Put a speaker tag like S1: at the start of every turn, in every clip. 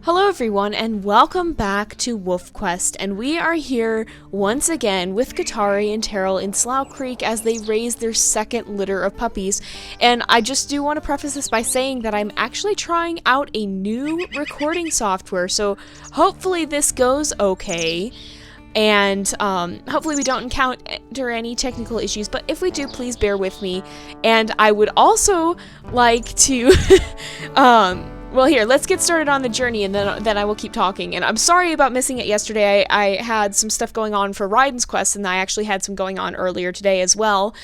S1: Hello everyone and welcome back to WolfQuest, and we are here once again with Katari and Terrell in Slough Creek as they raise their second litter of puppies. And I just do want to preface this by saying that I'm actually trying out a new recording software, so hopefully this goes okay. And hopefully we don't encounter any technical issues, but if we do, please bear with me. And I would also like to well, here, let's get started on the journey, and then I will keep talking. And I'm sorry about missing it yesterday. I had some stuff going on for Ryden's Quest, and I actually had some going on earlier today as well,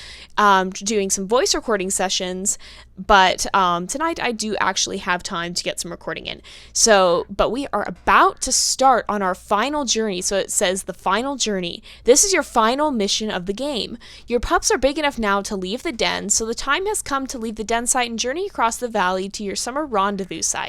S1: doing some voice recording sessions. But tonight I do actually have time to get some recording in. But we are about to start on our final journey. So it says the final journey. This is your final mission of the game. Your pups are big enough now to leave the den, so the time has come to leave the den site and journey across the valley to your summer rendezvous site.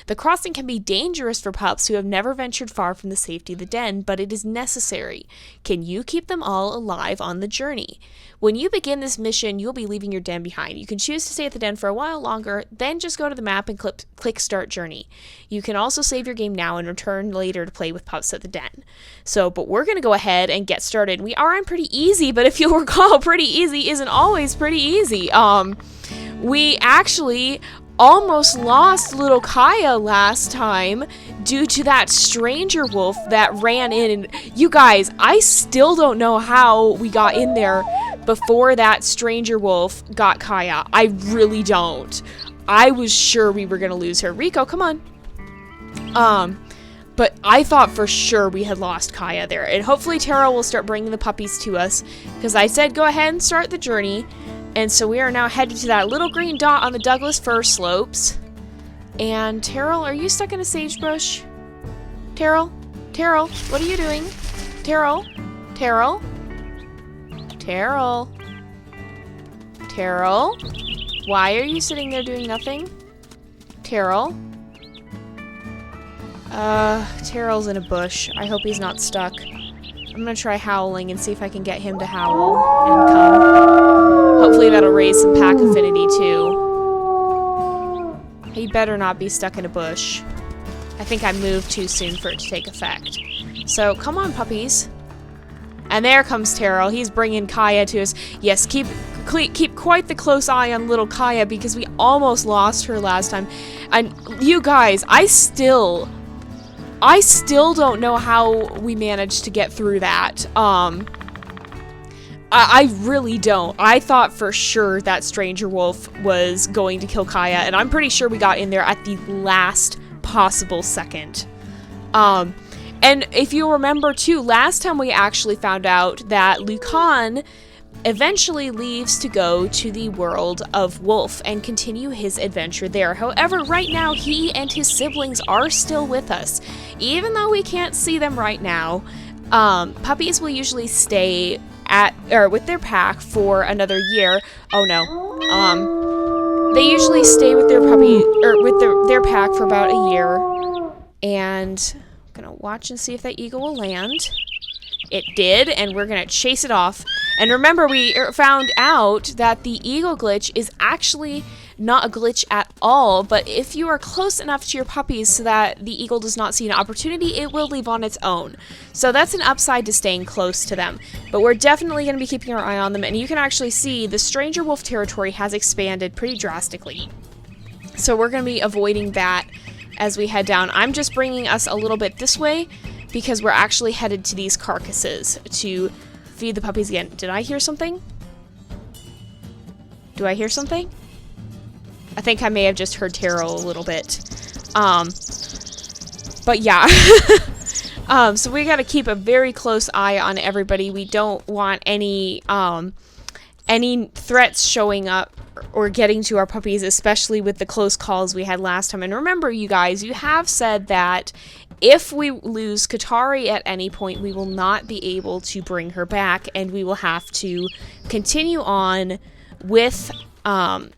S1: The crossing can be dangerous for pups who have never ventured far from the safety of the den, but it is necessary. Can you keep them all alive on the journey? When you begin this mission, you'll be leaving your den behind. You can choose to stay at the den for a while longer, then just go to the map and click Start Journey. You can also save your game now and return later to play with pups at the den. But we're going to go ahead and get started. We are on pretty easy, but if you'll recall, pretty easy isn't always pretty easy. We actually almost lost little Kaya last time due to that stranger wolf that ran in. And you guys, I still don't know how we got in there before that stranger wolf got Kaya. I really don't. I was sure we were gonna lose her. Rico, come on. But I thought for sure we had lost Kaya there. And hopefully Tara will start bringing the puppies to us, because I said go ahead and start the journey. And so we are now headed to that little green dot on the Douglas fir slopes. And Terrell, are you stuck in a sagebrush? Terrell? Terrell, what are you doing? Terrell? Terrell? Terrell? Terrell? Why are you sitting there doing nothing? Terrell? Terrell's in a bush. I hope he's not stuck. I'm gonna try howling and see if I can get him to howl and come. Hopefully that'll raise some pack affinity too. He better not be stuck in a bush. I think I moved too soon for it to take effect. So come on, puppies. And there comes Terrell. He's bringing Kaya to us. Yes, keep quite the close eye on little Kaya, because we almost lost her last time. And you guys, I still don't know how we managed to get through that. I really don't. I thought for sure that stranger wolf was going to kill Kaya, and I'm pretty sure we got in there at the last possible second. And if you remember too, last time we actually found out that Lucan eventually leaves to go to the world of Wolf and continue his adventure there. However, right now he and his siblings are still with us. Even though we can't see them right now, puppies will usually stay with their pack for another year. Oh no. They usually stay with their puppy or with their pack for about a year. And I'm gonna watch and see if that eagle will land. It did, and we're gonna chase it off. And remember, we found out that the eagle glitch is actually not a glitch at all, but if you are close enough to your puppies so that the eagle does not see an opportunity, it will leave on its own. So that's an upside to staying close to them. But we're definitely going to be keeping our eye on them, and you can actually see the stranger wolf territory has expanded pretty drastically. So we're going to be avoiding that as we head down. I'm just bringing us a little bit this way because we're actually headed to these carcasses to feed the puppies again. Did I hear something? Do I hear something? I think I may have just heard Terrell a little bit. But yeah. So we gotta keep a very close eye on everybody. We don't want any threats showing up or getting to our puppies, especially with the close calls we had last time. And remember, you guys, you have said that if we lose Katari at any point, we will not be able to bring her back, and we will have to continue on with her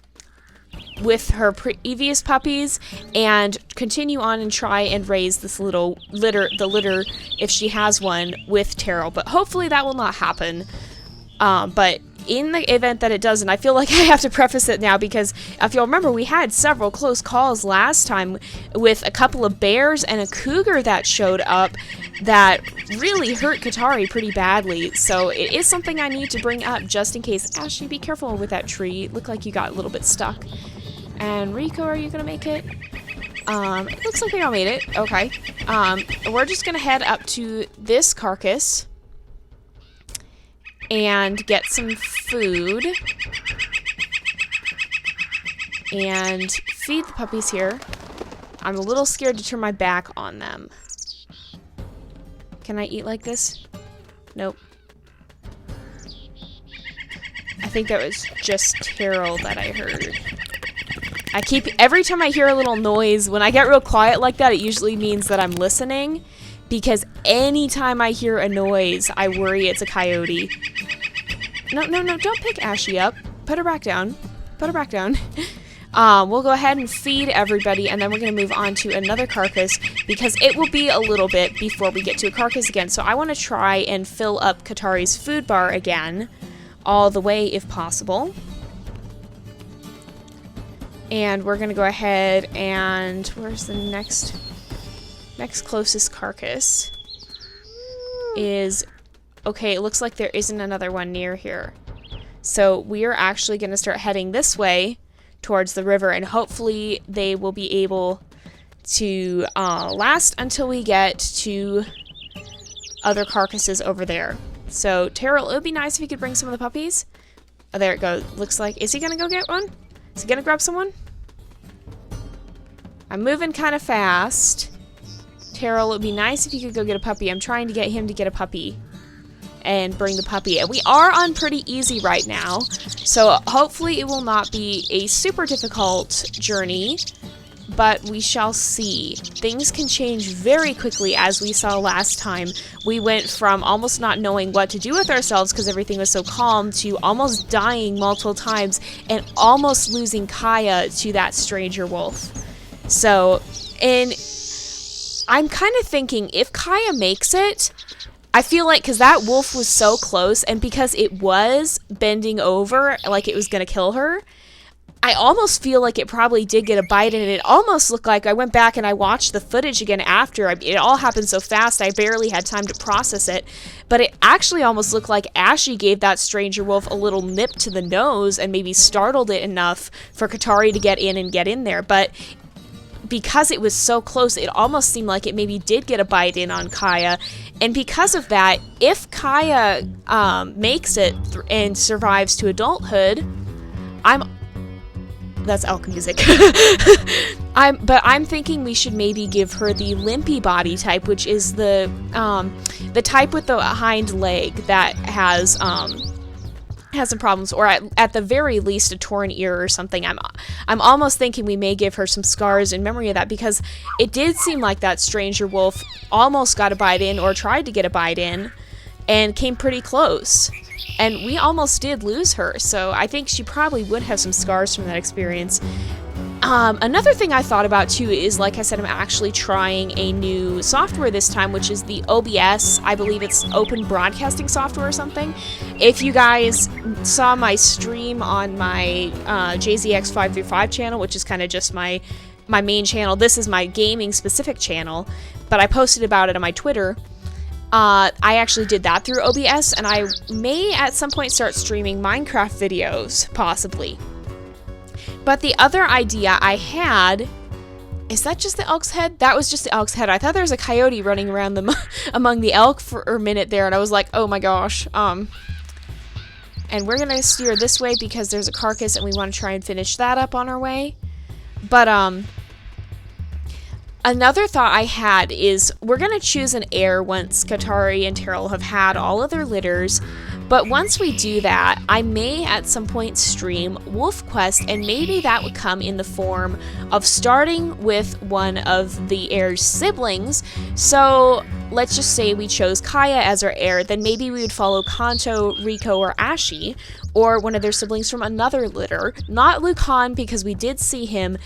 S1: previous puppies and continue on and try and raise this little litter, if she has one, with Terrell. But hopefully that will not happen. But in the event that it doesn't, I feel like I have to preface it now because if you'll remember, we had several close calls last time with a couple of bears and a cougar that showed up that really hurt Katari pretty badly. So it is something I need to bring up just in case. Ashley, be careful with that tree. Look like you got a little bit stuck. And Rico, are you gonna make it? It looks like they all made it. Okay. We're just gonna head up to this carcass and get some food and feed the puppies here. I'm a little scared to turn my back on them. Can I eat like this? Nope. I think that was just Terrell that I heard. Every time I hear a little noise, when I get real quiet like that, it usually means that I'm listening, because anytime I hear a noise, I worry it's a coyote. No, don't pick Ashley up. Put her back down. Put her back down. We'll go ahead and feed everybody, and then we're going to move on to another carcass, because it will be a little bit before we get to a carcass again. So I want to try and fill up Katari's food bar again, all the way if possible. And we're going to go ahead and... where's the next closest carcass? Is... okay, it looks like there isn't another one near here. So we are actually going to start heading this way towards the river, and hopefully they will be able to last until we get to other carcasses over there. So, Terrell, it would be nice if you could bring some of the puppies. Oh, there it goes. Looks like... is he going to go get one? Is he going to grab someone? I'm moving kind of fast. Terrell, it would be nice if you could go get a puppy. I'm trying to get him to get a puppy and bring the puppy. And we are on pretty easy right now, so hopefully it will not be a super difficult journey, but we shall see. Things can change very quickly, as we saw last time. We went from almost not knowing what to do with ourselves because everything was so calm to almost dying multiple times and almost losing Kaya to that stranger wolf. So, and I'm kind of thinking if Kaya makes it, I feel like, because that wolf was so close, and because it was bending over like it was going to kill her, I almost feel like it probably did get a bite, and it almost looked like... I went back and I watched the footage again after. It all happened so fast, I barely had time to process it. But it actually almost looked like Ashley gave that stranger wolf a little nip to the nose and maybe startled it enough for Katari to get in there. But because it was so close, it almost seemed like it maybe did get a bite in on Kaya. And because of that, if Kaya makes it and survives to adulthood, that's elk music. But I'm thinking we should maybe give her the limpy body type, which is the type with the hind leg that has some problems, or at the very least a torn ear or something. I'm almost thinking we may give her some scars in memory of that, because it did seem like that stranger wolf almost got a bite in, or tried to get a bite in, and came pretty close. And we almost did lose her, so I think she probably would have some scars from that experience. Another thing I thought about too is, like I said, I'm actually trying a new software this time, which is the OBS. I believe it's Open Broadcasting Software or something. If you guys saw my stream on my JZX535 channel, which is kind of just my main channel, this is my gaming specific channel, but I posted about it on my Twitter. I actually did that through OBS, and I may at some point start streaming Minecraft videos, possibly. But the other idea I had... is that just the elk's head? That was just the elk's head. I thought there was a coyote running around among the elk for a minute there, and I was like, oh my gosh. And we're going to steer this way because there's a carcass, and we want to try and finish that up on our way. But, another thought I had is we're going to choose an heir once Katari and Terrell have had all of their litters, but once we do that, I may at some point stream WolfQuest, and maybe that would come in the form of starting with one of the heir's siblings. So let's just say we chose Kaya as our heir, then maybe we would follow Kanto, Rico, or Ashi, or one of their siblings from another litter. Not Lucan, because we did see him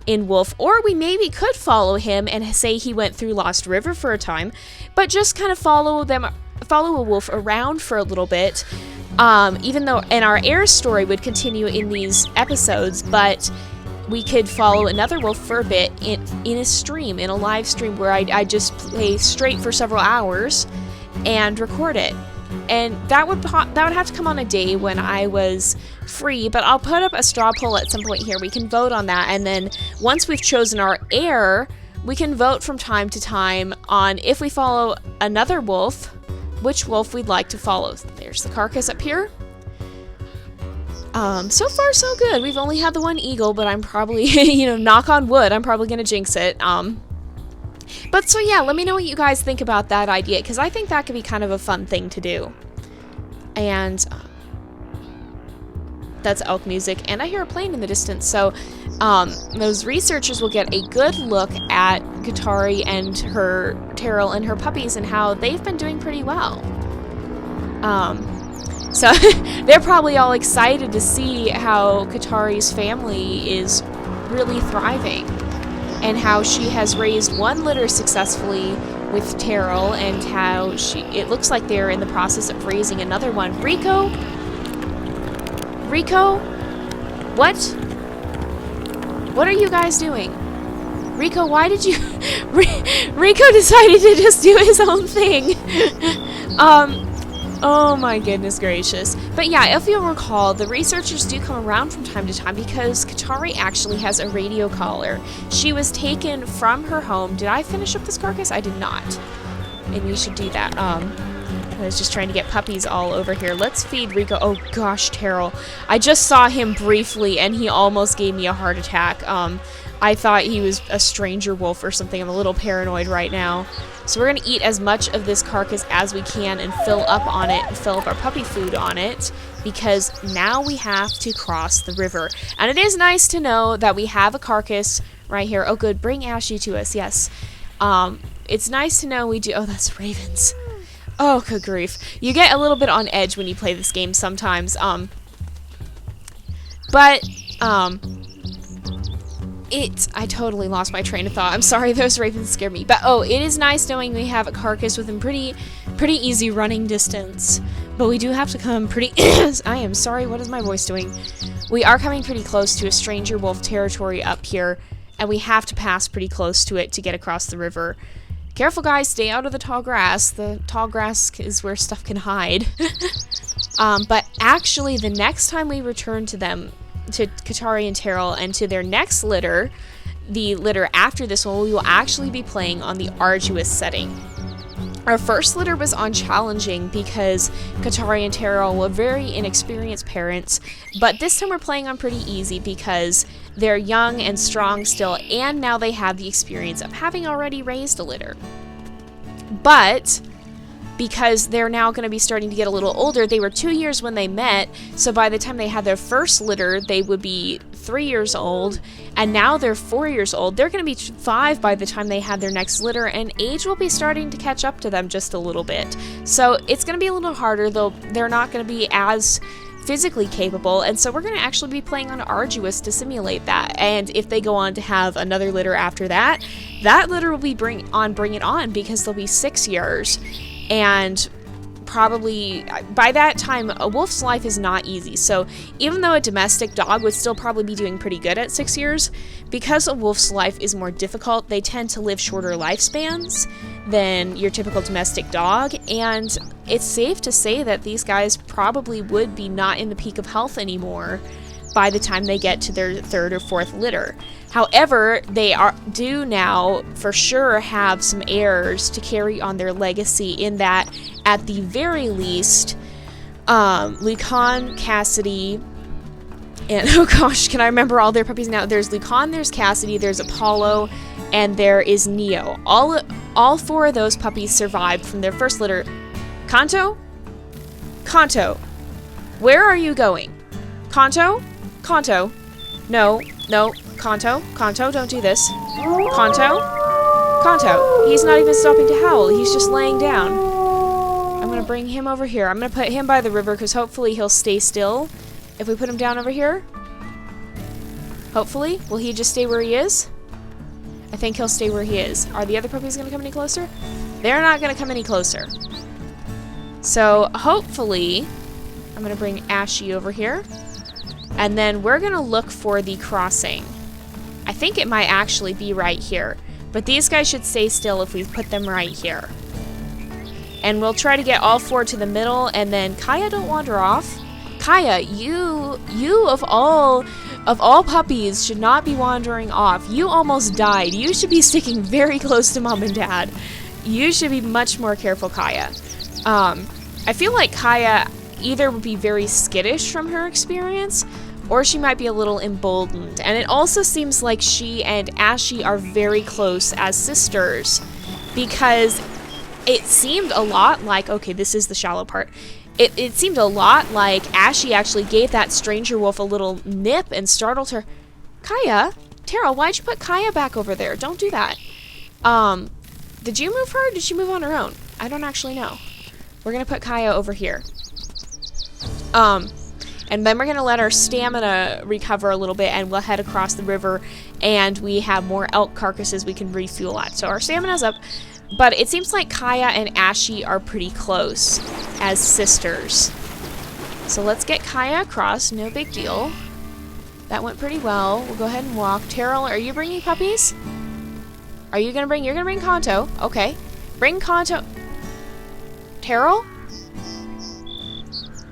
S1: in Wolf, or we maybe could follow him and say he went through Lost River for a time, but just kind of follow a wolf around for a little bit, Even though, and our heir story would continue in these episodes, but we could follow another wolf for a bit in a stream, in a live stream where I just play straight for several hours and record it. And that would have to come on a day when I was free, but I'll put up a straw poll at some point here. We can vote on that, and then once we've chosen our heir, we can vote from time to time on if we follow another wolf, which wolf we'd like to follow. There's the carcass up here. So far so good. We've only had the one eagle, but I'm probably, you know, knock on wood, I'm probably gonna jinx it. But so yeah, let me know what you guys think about that idea, because I think that could be kind of a fun thing to do. And that's elk music, and I hear a plane in the distance, so those researchers will get a good look at Katari and her Terrell and her puppies and how they've been doing pretty well. So they're probably all excited to see how Katari's family is really thriving and how she has raised one litter successfully with Terrell, and how it looks like they're in the process of raising another one. Rico? What? What are you guys doing? Rico, why did you... Rico decided to just do his own thing. Oh my goodness gracious. But yeah, if you'll recall, the researchers do come around from time to time because Katari actually has a radio collar. She was taken from her home. Did I finish up this carcass? I did not. And we should do that. I was just trying to get puppies all over here. Let's feed Rico. Oh gosh, Terrell. I just saw him briefly and he almost gave me a heart attack. I thought he was a stranger wolf or something. I'm a little paranoid right now. So we're going to eat as much of this carcass as we can and fill up on it, and fill up our puppy food on it, because now we have to cross the river. And it is nice to know that we have a carcass right here. Oh good, bring Ashy to us, yes. It's nice to know we do. Oh, that's ravens. Oh, good grief. You get a little bit on edge when you play this game sometimes. I totally lost my train of thought. I'm sorry, those ravens scared me. But oh, it is nice knowing we have a carcass within pretty easy running distance. But we do have to come pretty... I am sorry, what is my voice doing? We are coming pretty close to a stranger wolf territory up here, and we have to pass pretty close to it to get across the river. Careful guys, stay out of the tall grass. The tall grass is where stuff can hide. But actually, the next time we return to them, to Katari and Terrell, and to their next litter, the litter after this one, we will actually be playing on the arduous setting. Our first litter was on challenging because Katari and Terrell were very inexperienced parents, but this time we're playing on pretty easy because they're young and strong still, and now they have the experience of having already raised a litter. But because they're now going to be starting to get a little older, they were 2 years when they met, so by the time they had their first litter, they would be 3 years old, and now they're 4 years old. They're going to be 5 by the time they had their next litter, and age will be starting to catch up to them just a little bit. So it's going to be a little harder, though they're not going to be as physically capable, and so we're going to actually be playing on arduous to simulate that. And if they go on to have another litter after that, that litter will be bring it on, because they'll be 6 years. And probably by that time, a wolf's life is not easy. So even though a domestic dog would still probably be doing pretty good at 6 years, because a wolf's life is more difficult, they tend to live shorter lifespans than your typical domestic dog. And it's safe to say that these guys probably would be not in the peak of health anymore by the time they get to their 3rd or 4th litter. However, they do now for sure have some heirs to carry on their legacy, in that at the very least, Lucan, Cassidy, and oh gosh, can I remember all their puppies now? There's Lucan, there's Cassidy, there's Apollo, and there is Neo. All 4 of those puppies survived from their first litter. Kanto? Kanto, where are you going? Kanto? Kanto. No. Kanto, don't do this. Kanto, he's not even stopping to howl, he's just laying down. I'm gonna bring him over here. I'm gonna put him by the river, because hopefully he'll stay still. If we put him down over here, hopefully, will he just stay where he is? I think he'll stay where he is. Are the other puppies gonna come any closer? They're not gonna come any closer. So, hopefully, I'm gonna bring Ashy over here. And then we're gonna look for the crossing. I think it might actually be right here. But these guys should stay still if we put them right here. And we'll try to get all 4 to the middle, and then Kaya, don't wander off. Kaya, you of all puppies should not be wandering off. You almost died. You should be sticking very close to Mom and Dad. You should be much more careful, Kaya. I feel like Kaya either would be very skittish from her experience, or she might be a little emboldened. And it also seems like she and Ashy are very close as sisters, because it seemed a lot like, okay, this is the shallow part. It seemed a lot like Ashy actually gave that stranger wolf a little nip and startled her. Kaya? Terrell, why'd you put Kaya back over there? Don't do that. Did you move her? Or did she move on her own? I don't actually know. We're gonna put Kaya over here. And then we're gonna let our stamina recover a little bit, and we'll head across the river, and we have more elk carcasses we can refuel at. So our stamina's up. But it seems like Kaya and Ashy are pretty close as sisters. So let's get Kaya across, no big deal. That went pretty well. We'll go ahead and walk. Terrell, are you bringing puppies? Are you gonna bring, you're gonna bring Kanto? Okay. Bring Kanto. Terrell?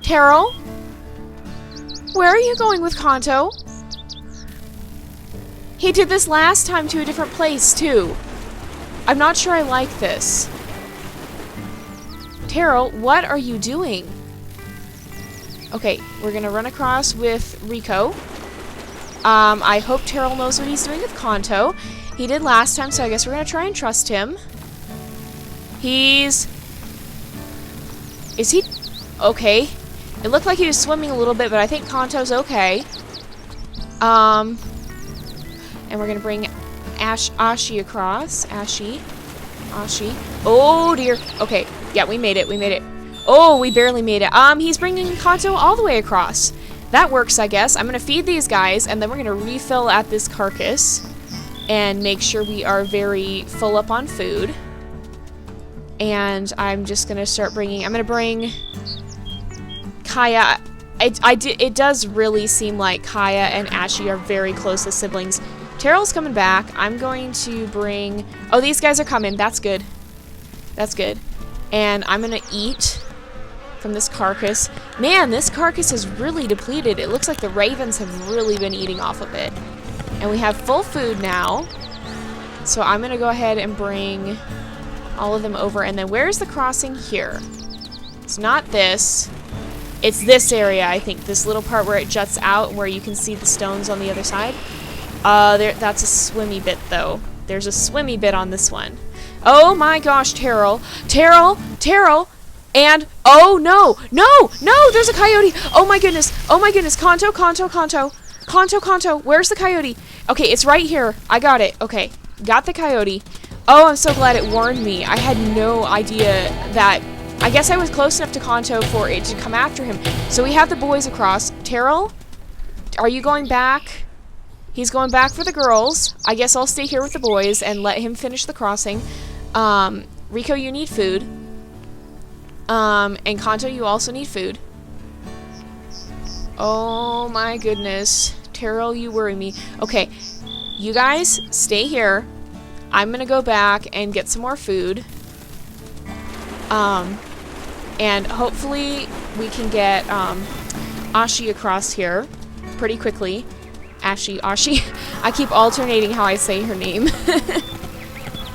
S1: Terrell? Where are you going with Kanto? He did this last time to a different place, too. I'm not sure I like this. Terrell, what are you doing? Okay, we're gonna run across with Rico. I hope Terrell knows what he's doing with Kanto. He did last time, so I guess we're gonna try and trust him. Is he... Okay. It looked like he was swimming a little bit, but I think Kanto's okay. And we're gonna bring Ashy across. Ashy. Oh, dear. Okay. Yeah, we made it. We made it. Oh, we barely made it. He's bringing Kanto all the way across. That works, I guess. I'm gonna feed these guys, and then we're gonna refill at this carcass and make sure we are very full up on food. And I'm just gonna start bringing... I'm gonna bring Kaya. It does really seem like Kaya and Ashy are very close as siblings. Terrell's coming back. I'm going to bring... Oh, these guys are coming. That's good. That's good. And I'm going to eat from this carcass. Man, this carcass is really depleted. It looks like the ravens have really been eating off of it. And we have full food now. So I'm going to go ahead and bring all of them over. And then where's the crossing here? It's not this. It's this area, I think. This little part where it juts out, where you can see the stones on the other side. That's a swimmy bit, though. There's a swimmy bit on this one. Oh my gosh, Terrell. Terrell! And, oh no! No! There's a coyote! Oh my goodness! Kanto! Where's the coyote? Okay, it's right here. I got it. Okay, got the coyote. Oh, I'm so glad it warned me. I had no idea that... I guess I was close enough to Kanto for it to come after him. So we have the boys across. Terrell? Are you going back? He's going back for the girls. I guess I'll stay here with the boys and let him finish the crossing. Rico, you need food. And Kanto, you also need food. Oh my goodness. Terrell, you worry me. Okay, you guys stay here. I'm gonna go back and get some more food. And hopefully we can get Ashy across here pretty quickly. Ashy. I keep alternating how I say her name.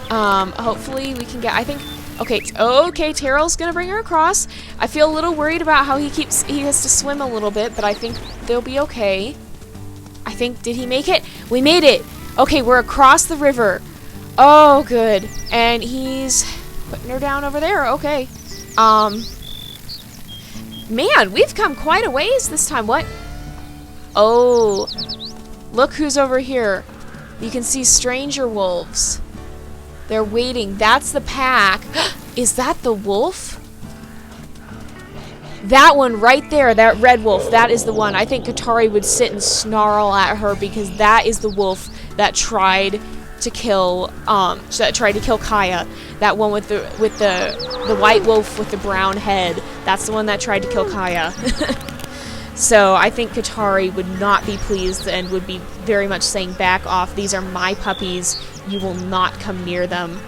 S1: Hopefully we can get, I think, okay, Terrell's gonna bring her across. I feel a little worried about how he has to swim a little bit, but I think they'll be okay. I think, did he make it? We made it! Okay, we're across the river. Oh, good. And he's putting her down over there, okay. Man, we've come quite a ways this time. What? Oh, look who's over here. You can see stranger wolves. They're waiting. That's the pack. Is that the wolf? That one right there, that red wolf, that is the one. I think Katari would sit and snarl at her because that is the wolf that tried to kill Kaya. That one with the white wolf with the brown head. That's the one that tried to kill Kaya. So I think Katari would not be pleased and would be very much saying, back off, these are my puppies, you will not come near them.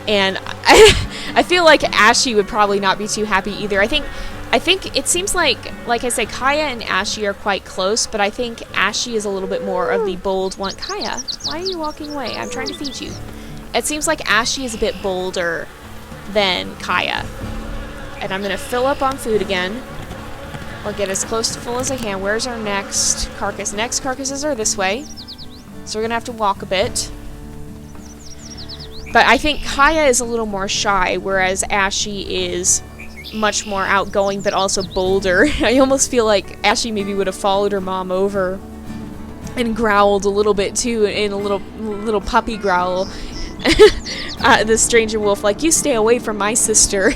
S1: And I feel like Ashy would probably not be too happy either. I think it seems like I say, Kaya and Ashy are quite close, but I think Ashy is a little bit more of the bold one. Kaya, why are you walking away? I'm trying to feed you. It seems like Ashy is a bit bolder than Kaya. And I'm gonna fill up on food again, or get as close to full as I can. Where's our next carcass? Next carcasses are this way, so we're gonna have to walk a bit. But I think Kaya is a little more shy, whereas Ashy is much more outgoing, but also bolder. I almost feel like Ashy maybe would have followed her mom over and growled a little bit too, in a little puppy growl. The stranger wolf, like, you stay away from my sister.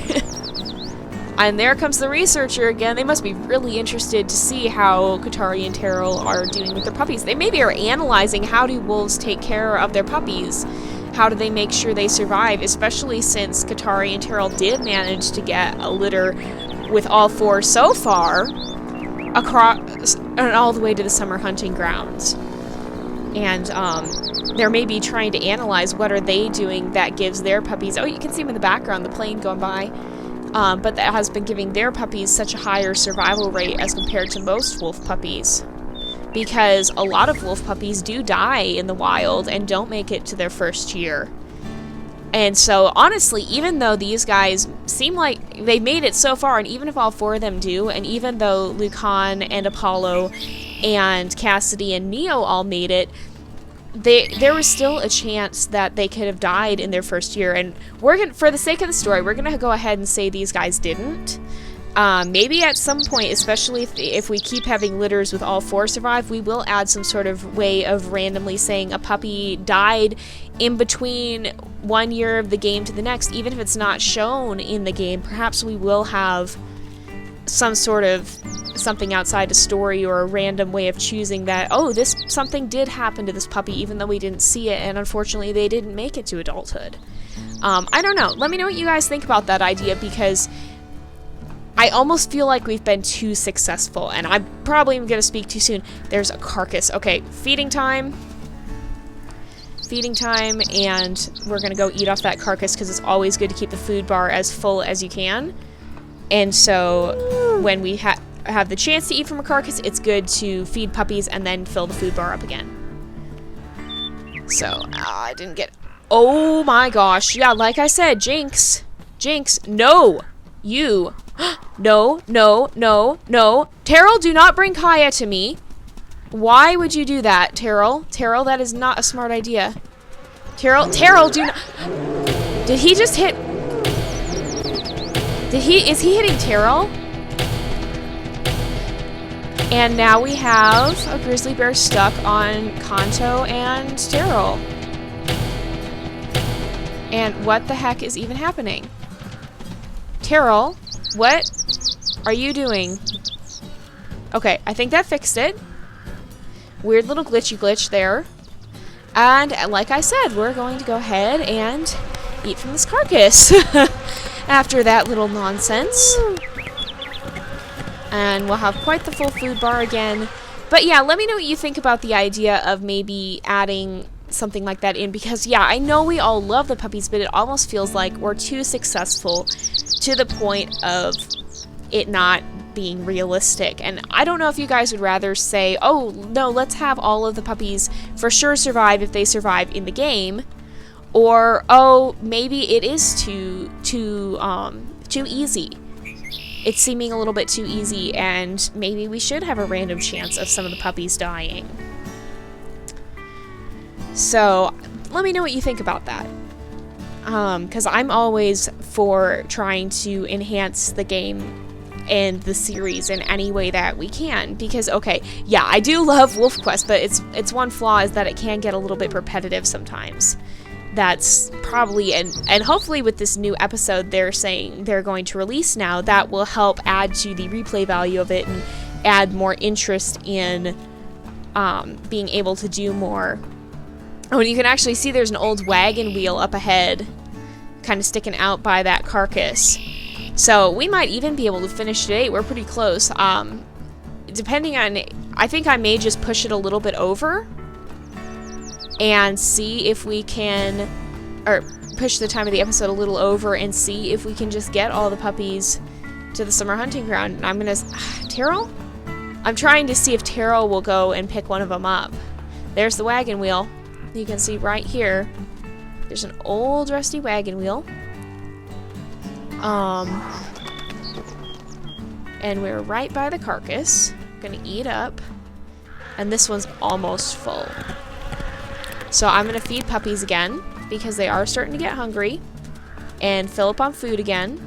S1: And there comes the researcher again. They must be really interested to see how Katari and Terrell are doing with their puppies. They maybe are analyzing, how do wolves take care of their puppies? How do they make sure they survive? Especially since Katari and Terrell did manage to get a litter with all 4 so far, across and all the way to the summer hunting grounds. And they're maybe trying to analyze, what are they doing that gives their puppies... Oh, you can see them in the background, the plane going by. But that has been giving their puppies such a higher survival rate as compared to most wolf puppies. Because a lot of wolf puppies do die in the wild and don't make it to their first year. And so, honestly, even though these guys seem like they made it so far, and even if all 4 of them do, and even though Lucan and Apollo and Cassidy and Neo all made it, there was still a chance that they could have died in their first year. And we're gonna, for the sake of the story, we're gonna go ahead and say these guys didn't. Maybe at some point, especially if we keep having litters with all 4 survive, we will add some sort of way of randomly saying a puppy died in between 1 year of the game to the next. Even if it's not shown in the game, perhaps we will have some sort of something outside a story or a random way of choosing that, oh, something did happen to this puppy even though we didn't see it, and unfortunately they didn't make it to adulthood. I don't know. Let me know what you guys think about that idea, because I almost feel like we've been too successful, and I'm probably going to speak too soon. There's a carcass. Okay, feeding time. Feeding time, and we're going to go eat off that carcass, because it's always good to keep the food bar as full as you can. And so when we have the chance to eat from a carcass, it's good to feed puppies and then fill the food bar up again. So, I didn't get... Oh my gosh. Yeah, like I said, Jinx. Jinx, no. You. No, no, no, no. Terrell, do not bring Kaya to me. Why would you do that, Terrell? Terrell, that is not a smart idea. Terrell, do not... Did he just hit... Is he hitting Terrell? And now we have a grizzly bear stuck on Kanto and Terrell. And what the heck is even happening? Terrell, what are you doing? Okay, I think that fixed it. Weird little glitch there. And like I said, we're going to go ahead and eat from this carcass. After that little nonsense. And we'll have quite the full food bar again. But yeah, let me know what you think about the idea of maybe adding something like that in, because yeah, I know we all love the puppies, but it almost feels like we're too successful to the point of it not being realistic. And I don't know if you guys would rather say, oh no, let's have all of the puppies for sure survive if they survive in the game, or oh, maybe it is too easy. It's seeming a little bit too easy, and maybe we should have a random chance of some of the puppies dying. So let me know what you think about that. Because I'm always for trying to enhance the game and the series in any way that we can. Because, okay, yeah, I do love WolfQuest, but its one flaw is that it can get a little bit repetitive sometimes. That's probably, and hopefully with this new episode they're saying they're going to release now, that will help add to the replay value of it and add more interest in being able to do more. Oh, and you can actually see there's an old wagon wheel up ahead, kind of sticking out by that carcass. So we might even be able to finish today. We're pretty close. Depending on, I think I may just push it a little bit over and see if we can, or push the time of the episode a little over and see if we can just get all the puppies to the summer hunting ground. And I'm gonna, Terrell? I'm trying to see if Terrell will go and pick one of them up. There's the wagon wheel. You can see right here, there's an old rusty wagon wheel. And we're right by the carcass. Gonna eat up. And this one's almost full. So I'm gonna feed puppies again because they are starting to get hungry. And fill up on food again.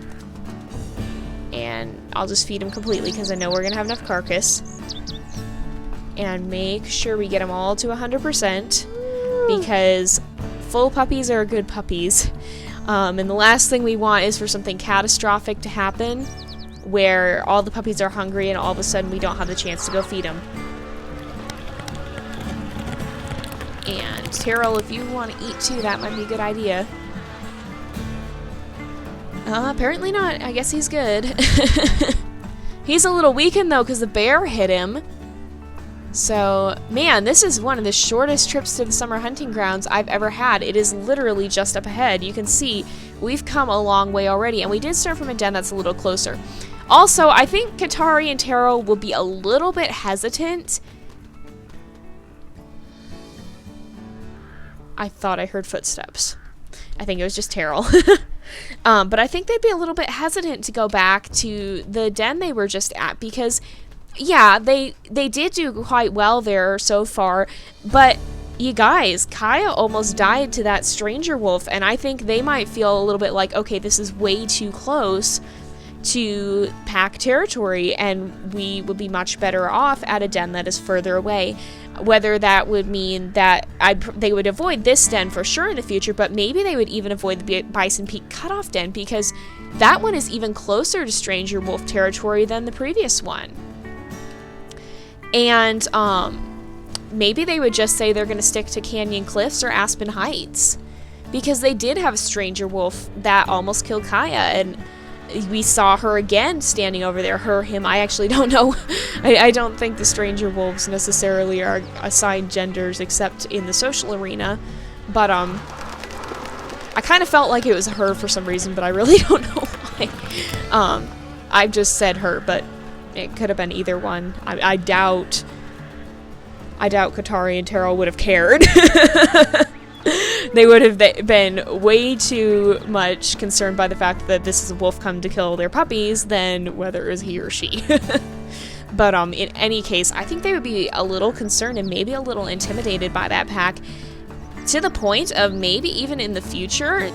S1: And I'll just feed them completely because I know we're gonna have enough carcass. And make sure we get them all to 100% because full puppies are good puppies. And the last thing we want is for something catastrophic to happen where all the puppies are hungry and all of a sudden we don't have the chance to go feed them. And Terrell, if you want to eat too, that might be a good idea. Apparently not. I guess he's good. He's a little weakened though because the bear hit him. So, man, this is one of the shortest trips to the summer hunting grounds I've ever had. It is literally just up ahead. You can see we've come a long way already, and we did start from a den that's a little closer. Also, I think Katari and Terrell will be a little bit hesitant. I thought I heard footsteps. I think it was just Terrell. But I think they'd be a little bit hesitant to go back to the den they were just at because, yeah, they did do quite well there so far, but you guys, Kaya almost died to that stranger wolf, and I think they might feel a little bit like, okay, this is way too close to pack territory, and we would be much better off at a den that is further away. Whether that would mean that they would avoid this den for sure in the future, but maybe they would even avoid the Bison Peak Cutoff Den because that one is even closer to stranger wolf territory than the previous one. And maybe they would just say they're going to stick to Canyon Cliffs or Aspen Heights because they did have a stranger wolf that almost killed Kaya, and we saw her again standing over there. Him, I actually don't know. I don't think the stranger wolves necessarily are assigned genders except in the social arena, but I kind of felt like it was her for some reason, but I really don't know why. I've just said her, but it could have been either one. I doubt Katari and Terrell would have cared. They would have been way too much concerned by the fact that this is a wolf come to kill their puppies than whether it was he or she. But in any case, I think they would be a little concerned and maybe a little intimidated by that pack to the point of maybe even in the future,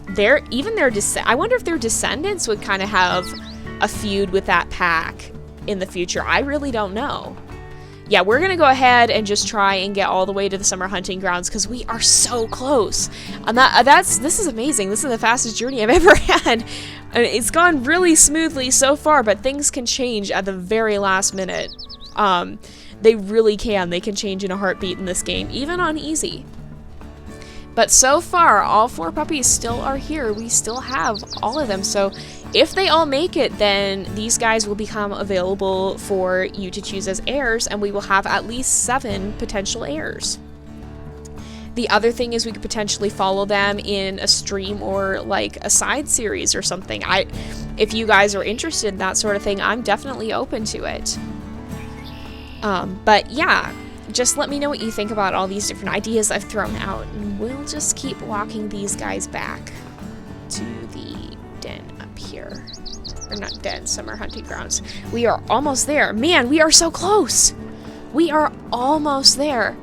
S1: I wonder if their descendants would kind of have a feud with that pack in the future. I really don't know. Yeah, we're going to go ahead and just try and get all the way to the summer hunting grounds because we are so close. And this is amazing. This is the fastest journey I've ever had. It's gone really smoothly so far, but things can change at the very last minute. They really can. They can change in a heartbeat in this game, even on easy. But so far, all 4 puppies still are here. We still have all of them. So if they all make it, then these guys will become available for you to choose as heirs, and we will have at least 7 potential heirs. The other thing is we could potentially follow them in a stream or like a side series or something. If you guys are interested in that sort of thing, I'm definitely open to it. But yeah, just let me know what you think about all these different ideas I've thrown out, and we'll just keep walking these guys back to the den up here. Or not den, summer hunting grounds. We are almost there. Man, we are so close! We are almost there.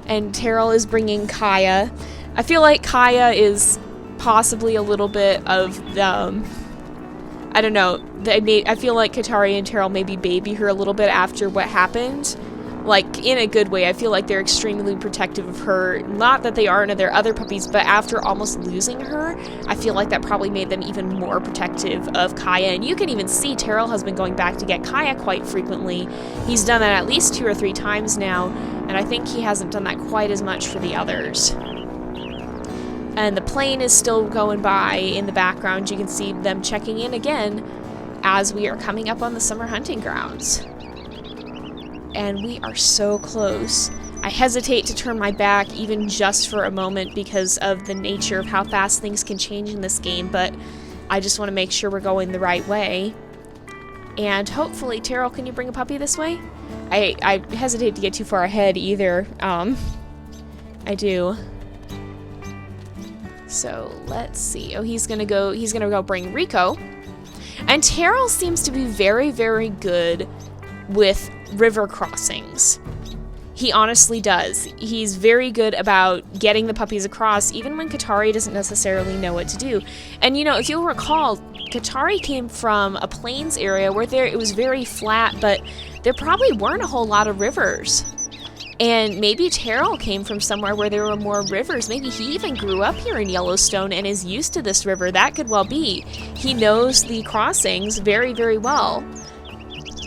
S1: And Terrell is bringing Kaya. I feel like Kaya is possibly a little bit of I don't know. I feel like Katari and Terrell maybe baby her a little bit after what happened. Like, in a good way. I feel like they're extremely protective of her. Not that they aren't of their other puppies, but after almost losing her, I feel like that probably made them even more protective of Kaya. And you can even see Terrell has been going back to get Kaya quite frequently. He's done that at least 2 or 3 times now, and I think he hasn't done that quite as much for the others. And the plane is still going by in the background. You can see them checking in again as we are coming up on the summer hunting grounds. And we are so close. I hesitate to turn my back even just for a moment because of the nature of how fast things can change in this game, but I just want to make sure we're going the right way. And hopefully, Terrell, can you bring a puppy this way? I hesitate to get too far ahead either. I do. So let's see. Oh, he's gonna go bring Rico. And Terrell seems to be very, very good with river crossings. He honestly does. He's very good about getting the puppies across, even when Katari doesn't necessarily know what to do. And you know, if you'll recall, Katari came from a plains area where it was very flat, but there probably weren't a whole lot of rivers. And maybe Terrell came from somewhere where there were more rivers. Maybe he even grew up here in Yellowstone and is used to this river. That could well be. He knows the crossings very, very well.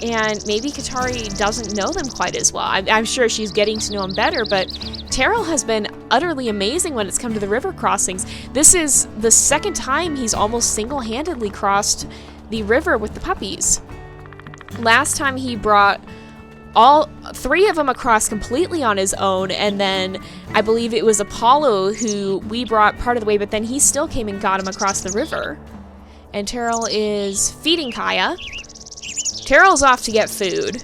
S1: And maybe Katari doesn't know them quite as well. I'm sure she's getting to know them better, but Terrell has been utterly amazing when it's come to the river crossings. This is the second time he's almost single-handedly crossed the river with the puppies. Last time he brought all 3 of them across completely on his own, and then I believe it was Apollo who we brought part of the way, but then he still came and got him across the river. And Terrell is feeding Kaya. Terrell's off to get food,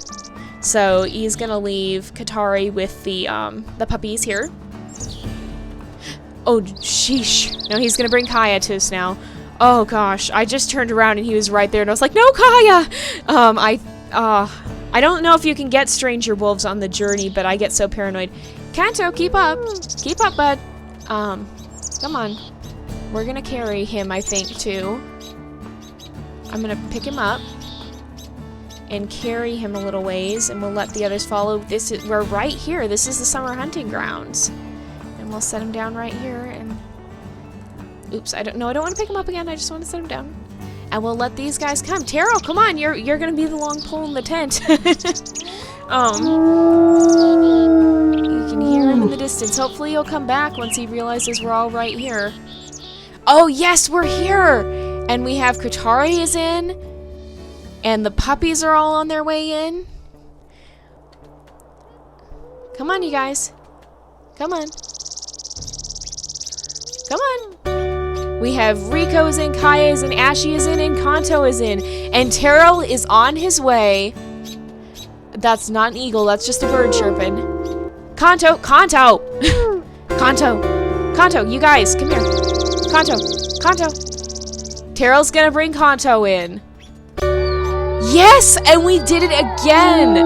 S1: so he's gonna leave Katari with the puppies here. Oh, sheesh. No, he's gonna bring Kaya to us now. Oh gosh, I just turned around and he was right there, and I was like, no, Kaya! I don't know if you can get stranger wolves on the journey, but I get so paranoid. Kanto, keep up. Keep up, bud. Come on. We're gonna carry him, I think, too. I'm gonna pick him up and carry him a little ways, and we'll let the others follow. We're right here. This is the summer hunting grounds. And we'll set him down right here, and... Oops, I don't want to pick him up again. I just want to set him down. And we'll let these guys come. Terrell, come on, you're gonna be the long pole in the tent. You can hear him in the distance. Hopefully he'll come back once he realizes we're all right here. Oh yes, we're here! And we have Katari is in, and the puppies are all on their way in. Come on, you guys. Come on. Come on. We have Rico is in, Kaya is in, Ashy is in, and Kanto is in. And Terrell is on his way. That's not an eagle, that's just a bird chirping. Kanto! Kanto! Kanto, you guys, come here. Kanto. Terrell's gonna bring Kanto in. Yes! And we did it again!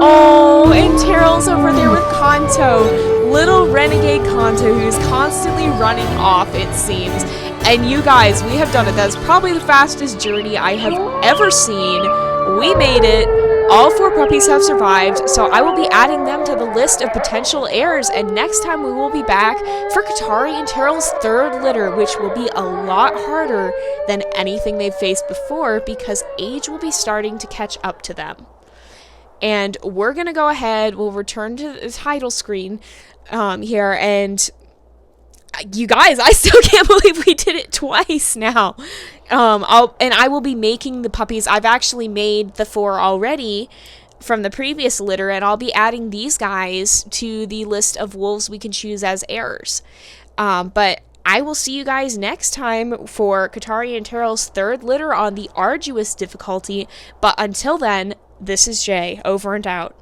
S1: Oh, and Terrell's over there with Kanto. Little renegade Kanto who's constantly running off, it seems. And you guys, we have done it. That's probably the fastest journey I have ever seen. We made it. All 4 puppies have survived, so I will be adding them to the list of potential heirs, and next time we will be back for Katari and Terrell's 3rd litter, which will be a lot harder than anything they've faced before because age will be starting to catch up to them. And we're gonna go ahead, we'll return to the title screen here, and you guys, I still can't believe we did it twice now. I will be making the puppies. I've actually made the 4 already from the previous litter, and I'll be adding these guys to the list of wolves we can choose as heirs. But I will see you guys next time for Katari and Terrell's 3rd litter on the arduous difficulty. But until then, this is Jay, over and out.